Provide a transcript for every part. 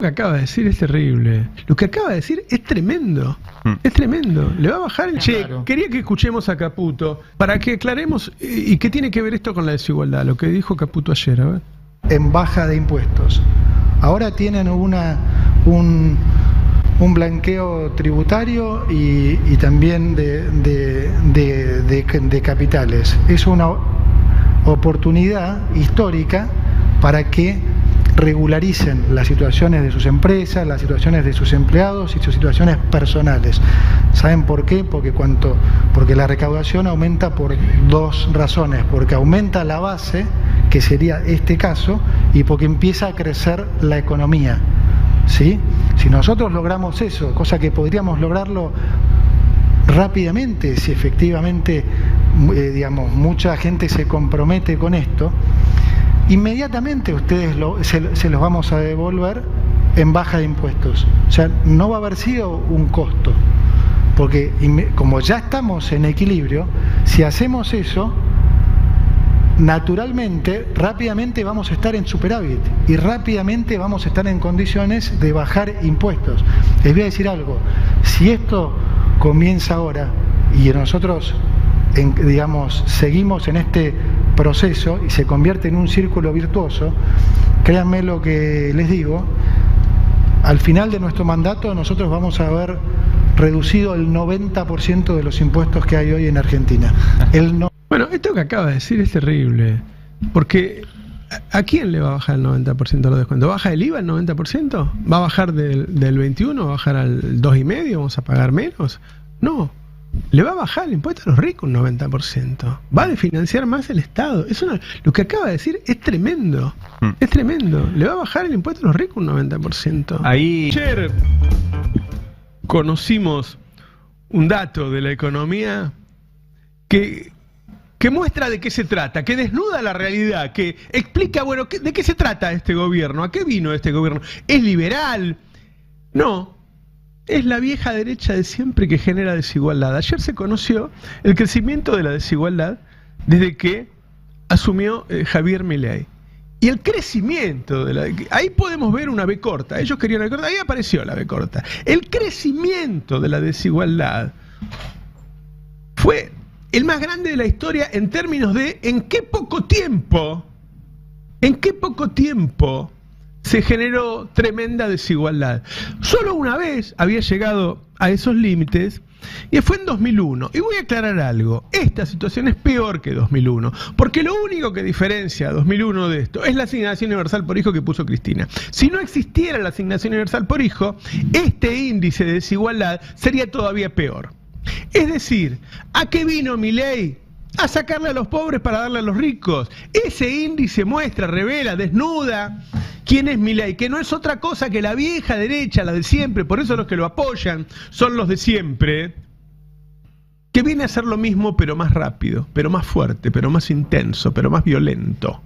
Lo que acaba de decir es terrible. Lo que acaba de decir es tremendo. Es tremendo. Le va a bajar el... Che, quería que escuchemos a Caputo para que aclaremos y qué tiene que ver esto con la desigualdad. Lo que dijo Caputo ayer, a ver. En baja de impuestos. Ahora tienen un blanqueo tributario y también de capitales. Es una oportunidad histórica para que regularicen las situaciones de sus empresas, las situaciones de sus empleados y sus situaciones personales. ¿Saben por qué? Porque la recaudación aumenta por dos razones, porque aumenta la base, que sería este caso, y porque empieza a crecer la economía. ¿Sí? Si nosotros logramos eso, cosa que podríamos lograrlo rápidamente, si efectivamente mucha gente se compromete con esto, inmediatamente ustedes se los vamos a devolver en baja de impuestos. O sea, no va a haber sido un costo, porque como ya estamos en equilibrio, si hacemos eso, naturalmente, rápidamente vamos a estar en superávit y rápidamente vamos a estar en condiciones de bajar impuestos. Les voy a decir algo, si esto comienza ahora y nosotros seguimos en este proceso y se convierte en un círculo virtuoso, créanme lo que les digo, al final de nuestro mandato nosotros vamos a haber reducido el 90% de los impuestos que hay hoy en Argentina. Bueno, esto que acaba de decir es terrible, porque ¿a quién le va a bajar el 90% de los descuentos? ¿Baja el IVA el 90%? ¿Va a bajar del 21%? ¿Va a bajar al 2,5%? ¿Vamos a pagar menos? No. Le va a bajar el impuesto a los ricos un 90%. Va a desfinanciar más el Estado. Lo que acaba de decir es tremendo. Es tremendo. Le va a bajar el impuesto a los ricos un 90%. Ayer conocimos un dato de la economía que muestra de qué se trata, que desnuda la realidad, que explica, bueno, de qué se trata este gobierno, a qué vino este gobierno. ¿Es liberal? No. Es la vieja derecha de siempre que genera desigualdad. Ayer se conoció el crecimiento de la desigualdad desde que asumió Javier Milei. Y el crecimiento ahí podemos ver una B corta. Ellos querían la B corta, ahí apareció la B corta. El crecimiento de la desigualdad fue el más grande de la historia en términos de en qué poco tiempo se generó tremenda desigualdad. Solo una vez había llegado a esos límites y fue en 2001. Y voy a aclarar algo. Esta situación es peor que 2001, porque lo único que diferencia a 2001 de esto es la asignación universal por hijo que puso Cristina. Si no existiera la asignación universal por hijo, este índice de desigualdad sería todavía peor. Es decir, ¿a qué vino Milei? A sacarle a los pobres para darle a los ricos. Ese índice muestra, revela, desnuda quién es Milei, que no es otra cosa que la vieja derecha, la de siempre, por eso los que lo apoyan son los de siempre, que viene a hacer lo mismo pero más rápido, pero más fuerte, pero más intenso, pero más violento.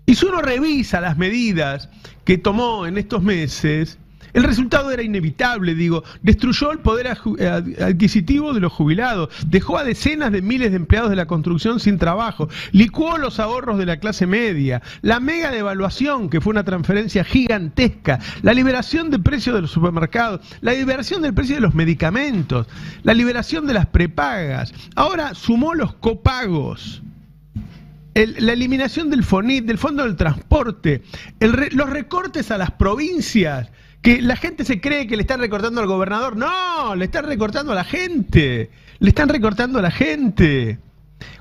Y si uno revisa las medidas que tomó en estos meses, el resultado era inevitable, destruyó el poder adquisitivo de los jubilados, dejó a decenas de miles de empleados de la construcción sin trabajo, licuó los ahorros de la clase media, la mega devaluación, que fue una transferencia gigantesca, la liberación de precios de los supermercados, la liberación del precio de los medicamentos, la liberación de las prepagas, ahora sumó los copagos. La eliminación del FONIT, del Fondo del Transporte, los recortes a las provincias, que la gente se cree que le están recortando al gobernador. No, le están recortando a la gente. Le están recortando a la gente.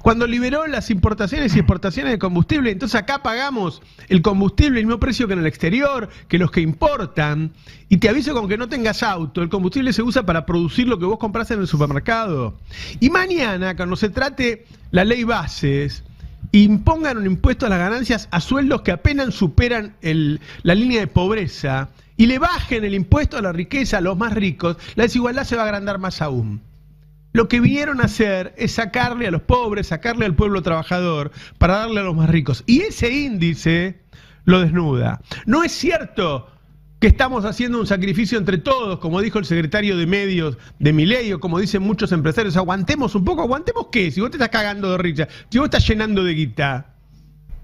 Cuando liberó las importaciones y exportaciones de combustible, entonces acá pagamos el combustible el mismo precio que en el exterior, que los que importan. Y te aviso con que no tengas auto, el combustible se usa para producir lo que vos compras en el supermercado. Y mañana, cuando se trate la ley bases, impongan un impuesto a las ganancias a sueldos que apenas superan la línea de pobreza, y le bajen el impuesto a la riqueza a los más ricos, la desigualdad se va a agrandar más aún. Lo que vinieron a hacer es sacarle a los pobres, sacarle al pueblo trabajador para darle a los más ricos. Y ese índice lo desnuda. No es cierto que estamos haciendo un sacrificio entre todos, como dijo el secretario de Medios de Milei, o como dicen muchos empresarios, aguantemos un poco. ¿Aguantemos qué? Si vos te estás cagando de risa, si vos estás llenando de guita.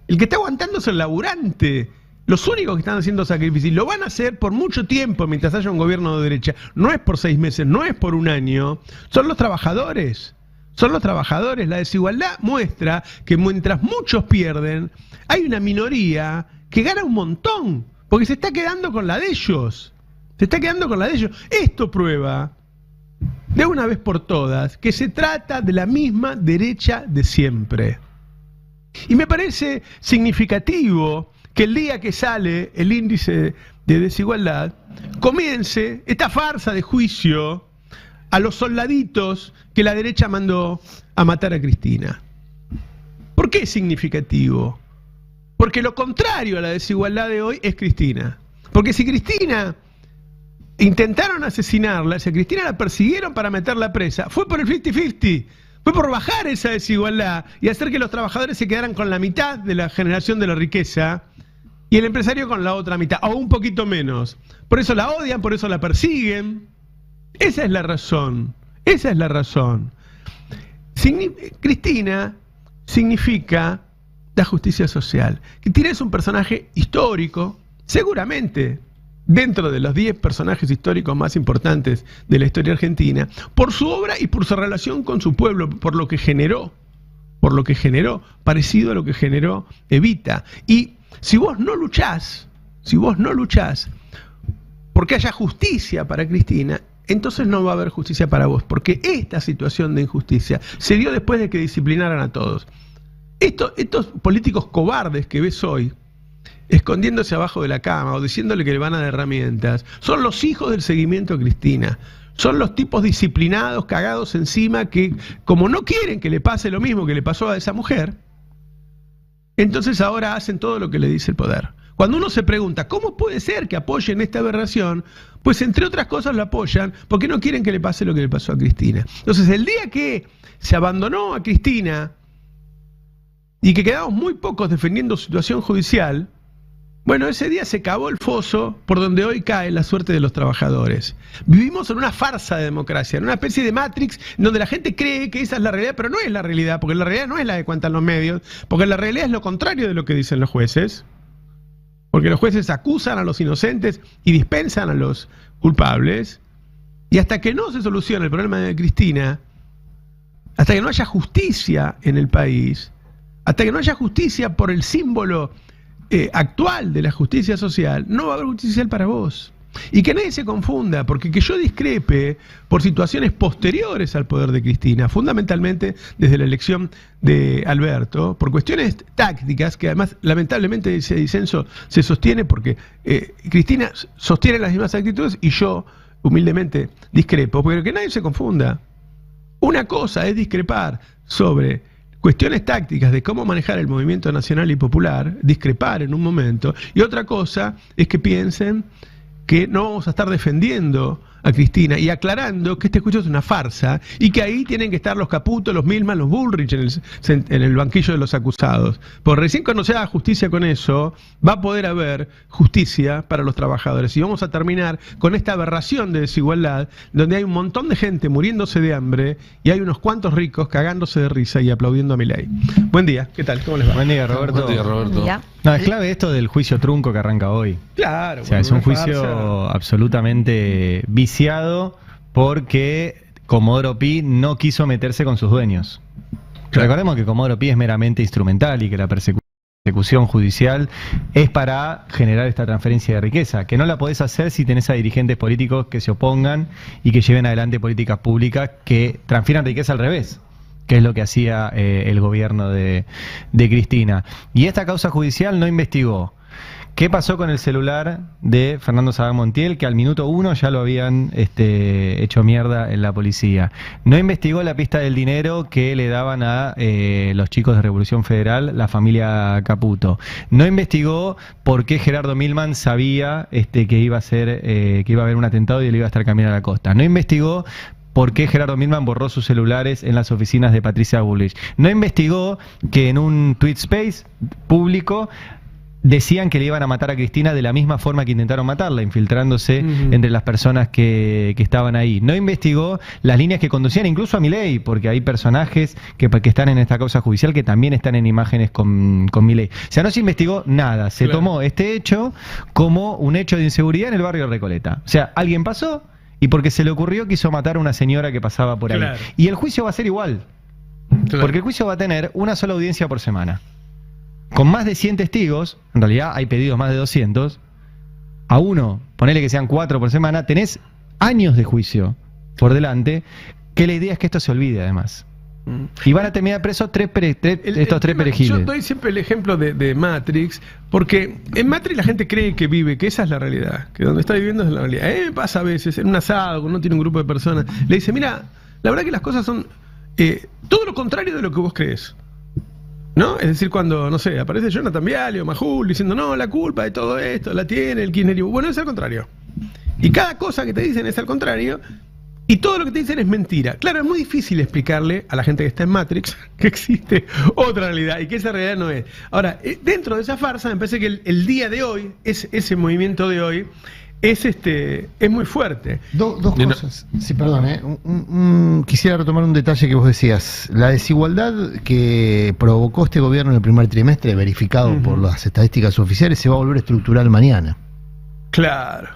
El que está aguantando es el laburante. Los únicos que están haciendo sacrificios, y lo van a hacer por mucho tiempo mientras haya un gobierno de derecha, no es por 6 meses, no es por un año, son los trabajadores. Son los trabajadores. La desigualdad muestra que mientras muchos pierden, hay una minoría que gana un montón, porque se está quedando con la de ellos. Se está quedando con la de ellos. Esto prueba, de una vez por todas, que se trata de la misma derecha de siempre. Y me parece significativo que el día que sale el índice de desigualdad, comience esta farsa de juicio a los soldaditos que la derecha mandó a matar a Cristina. ¿Por qué es significativo? Porque lo contrario a la desigualdad de hoy es Cristina. Porque si Cristina intentaron asesinarla, si a Cristina la persiguieron para meterla presa, fue por el 50-50, fue por bajar esa desigualdad y hacer que los trabajadores se quedaran con la mitad de la generación de la riqueza y el empresario con la otra mitad, o un poquito menos. Por eso la odian, por eso la persiguen. Esa es la razón. Esa es la razón. Cristina significa la justicia social. Cristina es un personaje histórico, seguramente dentro de los 10 personajes históricos más importantes de la historia argentina, por su obra y por su relación con su pueblo, por lo que generó, parecido a lo que generó Evita. Y si vos no luchás porque haya justicia para Cristina, entonces no va a haber justicia para vos, porque esta situación de injusticia se dio después de que disciplinaran a todos. Estos políticos cobardes que ves hoy, escondiéndose abajo de la cama o diciéndole que le van a dar herramientas, son los hijos del seguimiento a Cristina. Son los tipos disciplinados, cagados encima, que como no quieren que le pase lo mismo que le pasó a esa mujer, entonces ahora hacen todo lo que le dice el poder. Cuando uno se pregunta, ¿cómo puede ser que apoyen esta aberración? Pues entre otras cosas lo apoyan porque no quieren que le pase lo que le pasó a Cristina. Entonces el día que se abandonó a Cristina y que quedamos muy pocos defendiendo su situación judicial, bueno, ese día se cavó el foso por donde hoy cae la suerte de los trabajadores. Vivimos en una farsa de democracia, en una especie de Matrix donde la gente cree que esa es la realidad, pero no es la realidad, porque la realidad no es la que cuentan los medios, porque la realidad es lo contrario de lo que dicen los jueces. Porque los jueces acusan a los inocentes y dispensan a los culpables. Y hasta que no se solucione el problema de Cristina, hasta que no haya justicia en el país, hasta que no haya justicia por el símbolo actual de la justicia social, no va a haber justicia social para vos. Y que nadie se confunda, porque que yo discrepe por situaciones posteriores al poder de Cristina, fundamentalmente desde la elección de Alberto, por cuestiones tácticas, que además lamentablemente ese disenso se sostiene porque Cristina sostiene las mismas actitudes y yo humildemente discrepo, pero que nadie se confunda. Una cosa es discrepar sobre cuestiones tácticas de cómo manejar el movimiento nacional y popular, discrepar en un momento, y otra cosa es que piensen que no vamos a estar defendiendo a Cristina y aclarando que este juicio es una farsa y que ahí tienen que estar los Caputo, los Milman, los Bullrich en el banquillo de los acusados. Porque recién cuando se haga justicia con eso, va a poder haber justicia para los trabajadores. Y vamos a terminar con esta aberración de desigualdad, donde hay un montón de gente muriéndose de hambre y hay unos cuantos ricos cagándose de risa y aplaudiendo a Milei. Buen día, ¿qué tal? ¿Cómo les va? Buen día, Roberto. Buen día, Roberto. No, es clave esto del juicio trunco que arranca hoy. Claro. O sea, es un juicio absolutamente viciado porque Comodoro Pi no quiso meterse con sus dueños. Claro. Recordemos que Comodoro Pi es meramente instrumental y que la persecución judicial es para generar esta transferencia de riqueza, que no la podés hacer si tenés a dirigentes políticos que se opongan y que lleven adelante políticas públicas que transfieran riqueza al revés, que es lo que hacía el gobierno de Cristina. Y esta causa judicial no investigó qué pasó con el celular de Fernando Sabat Montiel, que al minuto 1 ya lo habían hecho mierda en la policía. No investigó la pista del dinero que le daban a los chicos de Revolución Federal, la familia Caputo. No investigó por qué Gerardo Milman sabía que iba a haber un atentado y él iba a estar caminando a la costa. No investigó por qué Gerardo Milman borró sus celulares en las oficinas de Patricia Bullrich. No investigó que en un tweet space público decían que le iban a matar a Cristina de la misma forma que intentaron matarla, infiltrándose entre las personas que estaban ahí. No investigó las líneas que conducían incluso a Milei, porque hay personajes que están en esta causa judicial que también están en imágenes con Milei. O sea, no se investigó nada. Se tomó este hecho como un hecho de inseguridad en el barrio de Recoleta. O sea, alguien pasó y porque se le ocurrió quiso matar a una señora que pasaba por ahí. Y el juicio va a ser igual. Porque el juicio va a tener una sola audiencia por semana. Con más de 100 testigos, en realidad hay pedidos más de 200, a uno, ponele que sean 4 por semana, tenés años de juicio por delante, que la idea es que esto se olvide además. Y van a terminar presos estos tres perejiles. Yo doy siempre el ejemplo de Matrix, porque en Matrix la gente cree que vive, que esa es la realidad, que donde está viviendo es la realidad. Me pasa a veces, en un asado, cuando uno tiene un grupo de personas, le dice, mira, la verdad que las cosas son todo lo contrario de lo que vos crees. ¿No? Es decir, cuando, no sé, aparece Jonathan Viale o Majul diciendo, no, la culpa de todo esto la tiene el kirchnerismo. Bueno, es al contrario. Y cada cosa que te dicen es al contrario, y todo lo que te dicen es mentira. Claro, es muy difícil explicarle a la gente que está en Matrix que existe otra realidad y que esa realidad no es. Ahora, dentro de esa farsa, me parece que el día de hoy, ese movimiento de hoy, es muy fuerte. Dos cosas. Sí, perdón, quisiera retomar un detalle que vos decías. La desigualdad que provocó este gobierno en el primer trimestre, verificado por las estadísticas oficiales, se va a volver estructural mañana. Claro.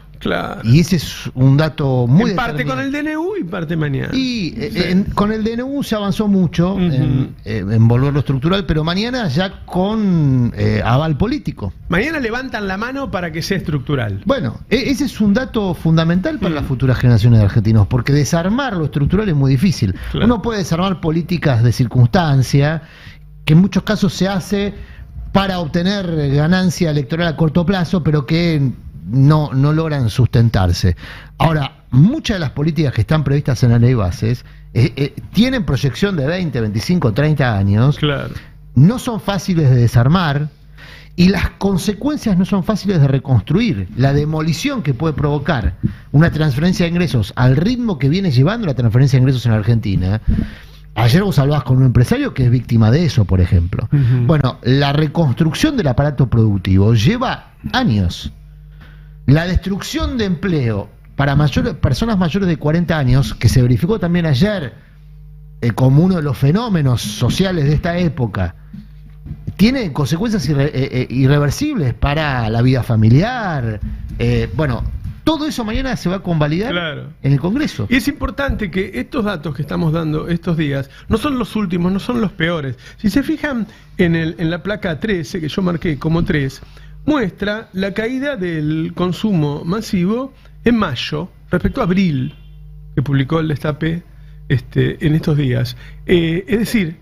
Y ese es un dato muy en parte con el DNU y parte mañana. Y con el DNU se avanzó mucho en volverlo estructural, pero mañana ya con aval político. Mañana levantan la mano para que sea estructural. Bueno, ese es un dato fundamental para las futuras generaciones de argentinos, porque desarmar lo estructural es muy difícil. Claro. Uno puede desarmar políticas de circunstancia, que en muchos casos se hace para obtener ganancia electoral a corto plazo, pero que no logran sustentarse. Ahora, muchas de las políticas que están previstas en la ley de bases tienen proyección de 20, 25, 30 años. Claro. No son fáciles de desarmar y las consecuencias no son fáciles de reconstruir. La demolición que puede provocar una transferencia de ingresos al ritmo que viene llevando la transferencia de ingresos en Argentina. Ayer vos hablabas con un empresario que es víctima de eso, por ejemplo. Bueno, la reconstrucción del aparato productivo lleva años. La destrucción de empleo para personas mayores de 40 años, que se verificó también ayer como uno de los fenómenos sociales de esta época, tiene consecuencias irreversibles para la vida familiar. Bueno, todo eso mañana se va a convalidar en el Congreso. Y es importante que estos datos que estamos dando estos días no son los últimos, no son los peores. Si se fijan en la placa 13, que yo marqué como 3, muestra la caída del consumo masivo en mayo respecto a abril, que publicó el Destape en estos días. Es decir,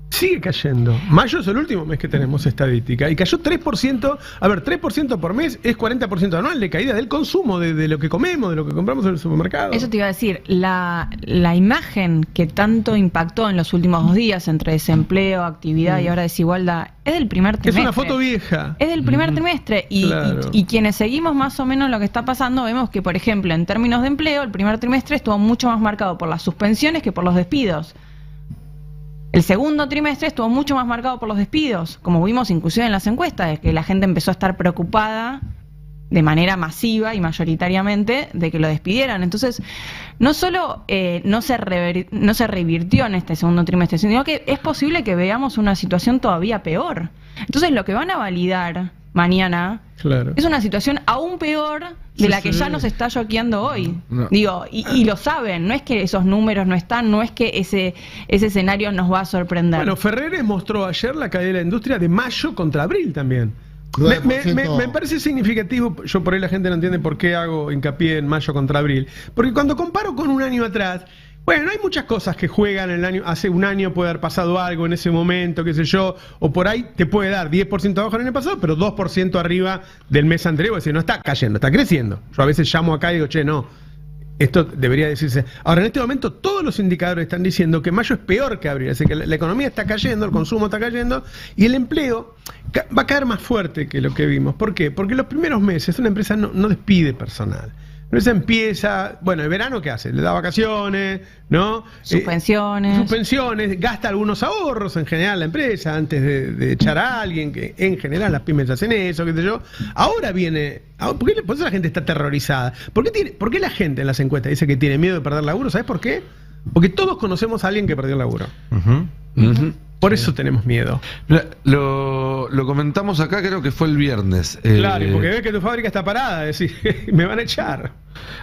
sigue cayendo. Mayo es el último mes que tenemos estadística y cayó 3%. A ver, 3% por mes es 40% anual de caída del consumo, de lo que comemos, de lo que compramos en el supermercado. Eso te iba a decir, la imagen que tanto impactó en los últimos 2 días entre desempleo, actividad y ahora desigualdad, es del primer trimestre. Es una foto vieja. Es del primer trimestre y quienes seguimos más o menos lo que está pasando, vemos que, por ejemplo, en términos de empleo, el primer trimestre estuvo mucho más marcado por las suspensiones que por los despidos. El segundo trimestre estuvo mucho más marcado por los despidos, como vimos inclusive en las encuestas, de que la gente empezó a estar preocupada de manera masiva y mayoritariamente de que lo despidieran. Entonces, no solo no se revirtió en este segundo trimestre, sino que es posible que veamos una situación todavía peor. Entonces, lo que van a validar mañana es una situación aún peor de la que ya nos está choqueando hoy. Digo, y lo saben, no es que esos números no están, no es que ese escenario nos va a sorprender. Bueno, Ferreres mostró ayer la caída de la industria de mayo contra abril también. Me parece significativo. Yo por ahí la gente no entiende por qué hago hincapié en mayo contra abril, porque cuando comparo con un año atrás, bueno, hay muchas cosas que juegan el año. Hace un año puede haber pasado algo en ese momento, qué sé yo, o por ahí te puede dar 10% abajo en el año pasado, pero 2% arriba del mes anterior. Es decir, no está cayendo, está creciendo. Yo a veces llamo acá y digo, che, no, esto debería decirse. Ahora, en este momento, todos los indicadores están diciendo que mayo es peor que abril. Es decir, que la economía está cayendo, el consumo está cayendo, y el empleo va a caer más fuerte que lo que vimos. ¿Por qué? Porque los primeros meses una empresa no despide personal. empresa empieza, bueno, el verano, ¿qué hace? Le da vacaciones, ¿no? Suspensiones. Gasta algunos ahorros en general la empresa antes de echar a alguien, que en general las pymes hacen eso, qué sé yo. Ahora viene, por eso la gente está aterrorizada. ¿Por qué la gente en las encuestas dice que tiene miedo de perder laburo? ¿Sabes por qué? Porque todos conocemos a alguien que perdió el laburo. Por eso tenemos miedo. Lo comentamos acá, creo que fue el viernes. Claro, y porque ves que tu fábrica está parada, decís, me van a echar.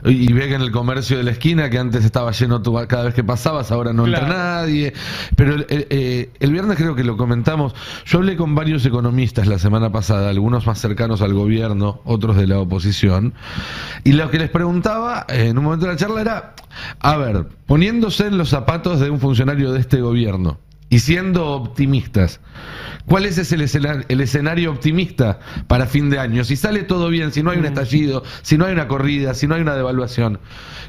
Y ve que en el comercio de la esquina, que antes estaba lleno cada vez que pasabas, ahora no entra nadie. Pero el viernes creo que lo comentamos. Yo hablé con varios economistas la semana pasada, algunos más cercanos al gobierno, otros de la oposición. Y lo que les preguntaba en un momento de la charla era, a ver, poniéndose en los zapatos de un funcionario de este gobierno, y siendo optimistas, ¿cuál es el escenario optimista para fin de año? Si sale todo bien, si no hay un estallido, si no hay una corrida, si no hay una devaluación.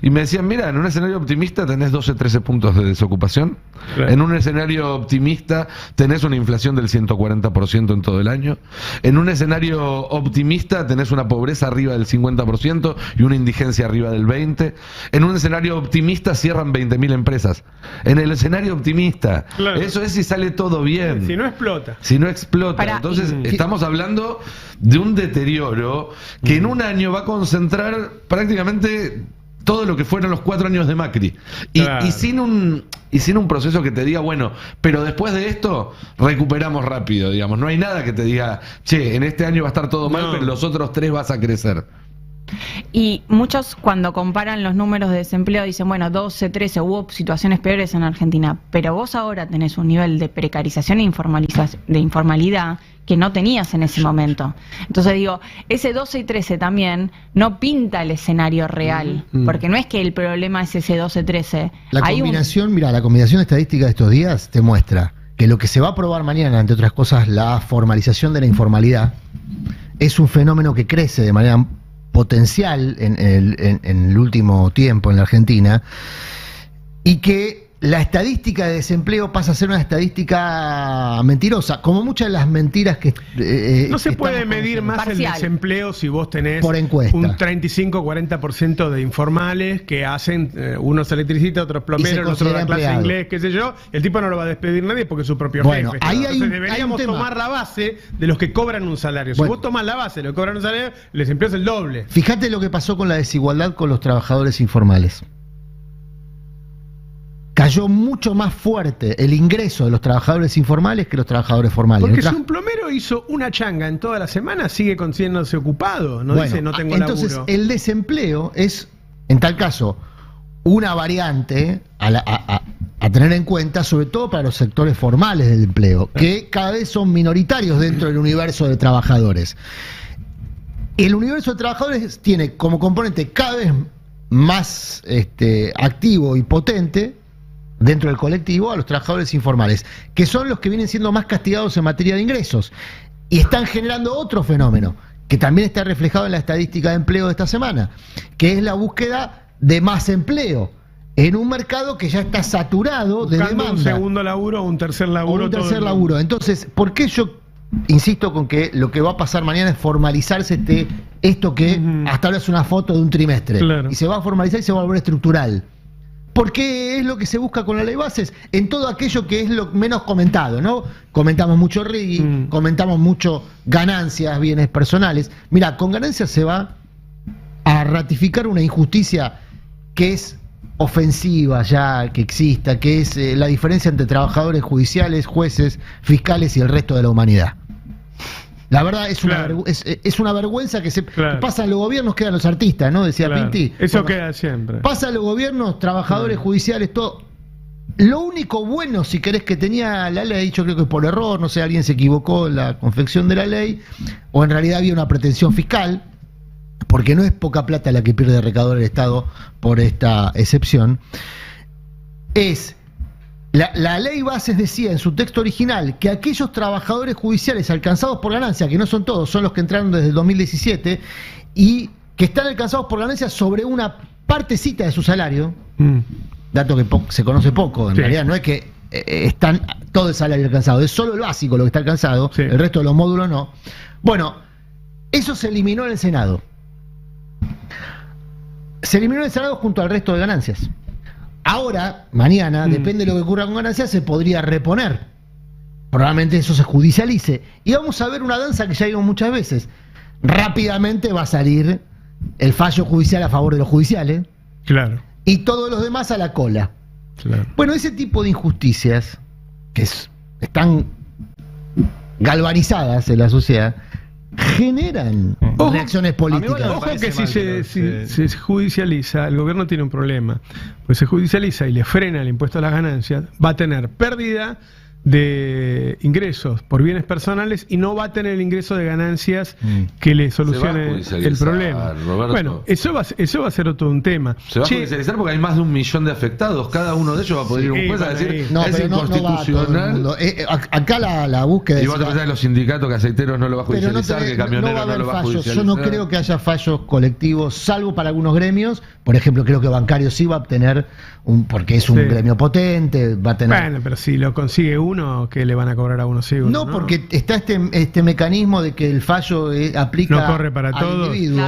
Y me decían, mira, en un escenario optimista tenés 12, 13 puntos de desocupación. Claro. En un escenario optimista tenés una inflación del 140% en todo el año. En un escenario optimista tenés una pobreza arriba del 50% y una indigencia arriba del 20%. En un escenario optimista cierran 20.000 empresas. En el escenario optimista, claro, eso es si sale todo bien. Si no explota. Si no explota. Entonces estamos hablando de un deterioro que en un año va a concentrar prácticamente todo lo que fueron los 4 años de Macri. Y sin un proceso que te diga, bueno, pero después de esto recuperamos rápido, digamos. No hay nada que te diga, che, en este año va a estar todo mal, pero los otros 3 vas a crecer. Y muchos, cuando comparan los números de desempleo, dicen, bueno, 12, 13, hubo situaciones peores en Argentina, pero vos ahora tenés un nivel de precarización e informalidad que no tenías en ese momento. Entonces digo, ese 12 y 13 también no pinta el escenario real, porque no es que el problema es ese 12-13. La combinación estadística de estos días te muestra que lo que se va a probar mañana, entre otras cosas, la formalización de la informalidad, es un fenómeno que crece de manera potencial en el último tiempo en la Argentina, y que la estadística de desempleo pasa a ser una estadística mentirosa, como muchas de las mentiras que no se puede medir más parcial. El desempleo si vos tenés por encuesta un 35-40% de informales que hacen unos electricistas, otros plomeros, otros de clase de inglés, qué sé yo. El tipo no lo va a despedir nadie porque es su propio jefe. Entonces deberíamos tomar la base de los que cobran un salario. Si vos tomás la base de los que cobran un salario, el desempleo es el doble. Fíjate lo que pasó con la desigualdad con los trabajadores informales. Cayó mucho más fuerte el ingreso de los trabajadores informales que los trabajadores formales. Porque si un plomero hizo una changa en toda la semana, sigue siéndose ocupado. No dice, no tengo laburo. Entonces, el desempleo es, en tal caso, una variante a tener en cuenta, sobre todo para los sectores formales del empleo, que cada vez son minoritarios dentro del universo de trabajadores. El universo de trabajadores tiene como componente cada vez más activo y potente dentro del colectivo a los trabajadores informales, que son los que vienen siendo más castigados en materia de ingresos, y están generando otro fenómeno que también está reflejado en la estadística de empleo de esta semana, que es la búsqueda de más empleo en un mercado que ya está saturado de demanda. Un segundo laburo o un tercer laburo. Entonces, ¿por qué yo insisto con que lo que va a pasar mañana es formalizarse esto que hasta ahora es una foto de un trimestre? Claro. Y se va a formalizar y se va a volver estructural. Porque es lo que se busca con la ley bases en todo aquello que es lo menos comentado, ¿no? Comentamos mucho RIGI, comentamos mucho ganancias, bienes personales. Mira, con ganancias se va a ratificar una injusticia que es ofensiva ya, que exista, que es la diferencia entre trabajadores judiciales, jueces, fiscales y el resto de la humanidad. La verdad es una vergüenza que pasa en los gobiernos, quedan los artistas, ¿no? Decía Pinti. Eso queda siempre. Pasa en los gobiernos, trabajadores judiciales, todo. Lo único bueno, si querés, que tenía la ley, yo creo que por error, no sé, alguien se equivocó en la confección de la ley, o en realidad había una pretensión fiscal, porque no es poca plata la que pierde recaudador el Estado por esta excepción, es... La ley bases decía en su texto original que aquellos trabajadores judiciales alcanzados por ganancia, que no son todos, son los que entraron desde el 2017, y que están alcanzados por ganancia sobre una partecita de su salario, dato que se conoce poco, en realidad no es que están todo el salario alcanzado, es solo el básico lo que está alcanzado, el resto de los módulos no. Bueno, eso se eliminó en el Senado. se eliminó el Senado junto al resto de ganancias. Ahora, mañana, depende de lo que ocurra con ganancias, se podría reponer. Probablemente eso se judicialice. Y vamos a ver una danza que ya vimos muchas veces. Rápidamente va a salir el fallo judicial a favor de los judiciales. Claro. Y todos los demás a la cola. Claro. Bueno, ese tipo de injusticias que están galvanizadas en la sociedad generan reacciones políticas. Ojo que si se judicializa, el gobierno tiene un problema. Pues se judicializa y le frena el impuesto a las ganancias, va a tener pérdida de ingresos por bienes personales y no va a tener el ingreso de ganancias que le solucione el problema. Roberto. Bueno, eso va a ser otro un tema. Se va a judicializar porque hay más de 1 millón de afectados. Cada uno de ellos va a poder ir a un juez a decir no, es pero inconstitucional. no acá la búsqueda Y vos te pensás que los sindicatos que aceiteros no lo va a judicializar, que camioneros no lo va a judicializar. Yo no creo que haya fallos colectivos, salvo para algunos gremios. Por ejemplo, creo que bancario sí va a obtener porque es un gremio potente, va a tener. Bueno, pero si lo consigue uno, que le van a cobrar a uno seguro. No, porque está este mecanismo de que el fallo aplica no corre para al todos. individuo.